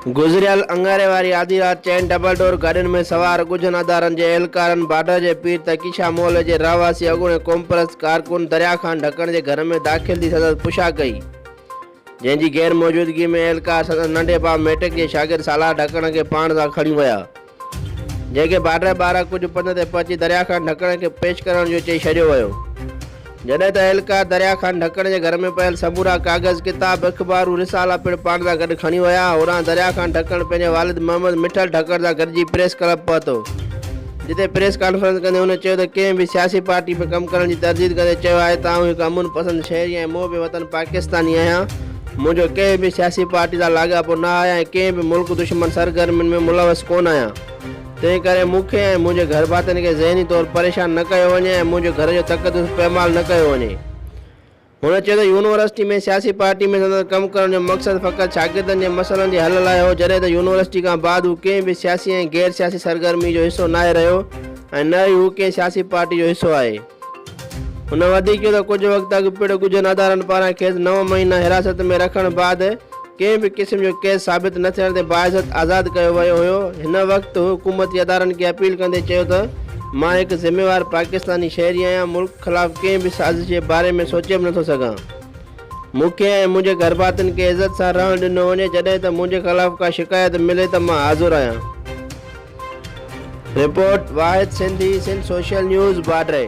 गुज़रियल अंगारे वारी आधी रात चैन डबल डोर गाड़ियुनि में सवार कुझु अदारनि जे एहलकारनि बाडा जे पीर तकीशा मोहल्ले जे रहवासी अॻूणे कॉम्प्लेक्स कारकुन दरिया खान ढकण जे घर में दाख़िल थी संदसि पुछा कई, जंहिंजी गैर मौजूदगी में एहलकार संदसि नंढे भाउ मैट्रिक जे शागिर्द सालाह ढकण खे पाण सां खणी विया, जंहिंखे बाडा ॿारहं कुझु पंध ते पहुची दरिया खान ढकण खे पेश करण जो चई छॾियो वियो। जॾहिं त एहलकार दरिया खान ढकण जे घर में पियल सबूरा कागज़ किताब अख़बारूं रिसाला पिणु पाण सां गॾु खणी विया। होॾां दरिया खान ढकण पंहिंजे वालिद मोहम्मद मिठल ढकण सां गॾिजी प्रेस क्लब पहुतो, जिते प्रेस कॉन्फ्रेंस कंदे हुन चयो त कंहिं बि सियासी पार्टी में कमु करण जी तरजीद कंदे चयो आहे त आउं हिकु अमुन पसंद शहरी ऐं मोह वतन पाकिस्तानी आहियां। मुंहिंजो कंहिं बि सियासी पार्टी सां लाॻापो न आहे ऐं कंहिं बि मुल्क दुश्मन सरगर्मियुनि में मुलवस कोन आहियां। तंहिं करे मूंखे ऐं मुंहिंजे घर भातियुनि खे ज़हनी तौरु परेशान न कयो वञे ऐं मुंहिंजे घर जो तक़दुस पैमाल न कयो वञे। हुन चयो त यूनिवर्सिटी में सियासी पार्टी में संदसि कमु करण जो मक़सदु फ़क़ति शागिर्दनि जे मसइलनि जे हल लाइ हो, जॾहिं त यूनिवर्सिटी खां बाद हू कंहिं बि सियासी ऐं गैर सियासी सरगर्मी जो हिसो न रहियो ऐं न ई हू कंहिं सियासी पार्टी जो हिसो आहे। हुन वधीक कयो त कुझु वक़्तु अॻु पिणु कुझु अदारनि पारां खेसि 9 महीना हिरासत में रखण बाद कंहिं बि क़िस्म जो केस साबित न थियण ते बाइज़त आज़ादु कयो वियो हुयो। हिन वक़्तु हुकूमती अदारनि खे अपील कंदे चयो त मां हिकु ज़िम्मेवार पाकिस्तानी शहरी आहियां, मुल्क ख़िलाफ़ु कंहिं बि साज़िश जे बारे में सोचे बि नथो सघां। मूंखे ऐं मुंहिंजे घर भातियुनि खे इज़त सां रहणु ॾिनो वञे, जॾहिं त मुंहिंजे ख़िलाफ़ु का शिकायत मिले त मां हाज़ुर आहियां। रिपोर्ट वाहिद सिंधी, सिंध सोशल न्यूज़, बाडा।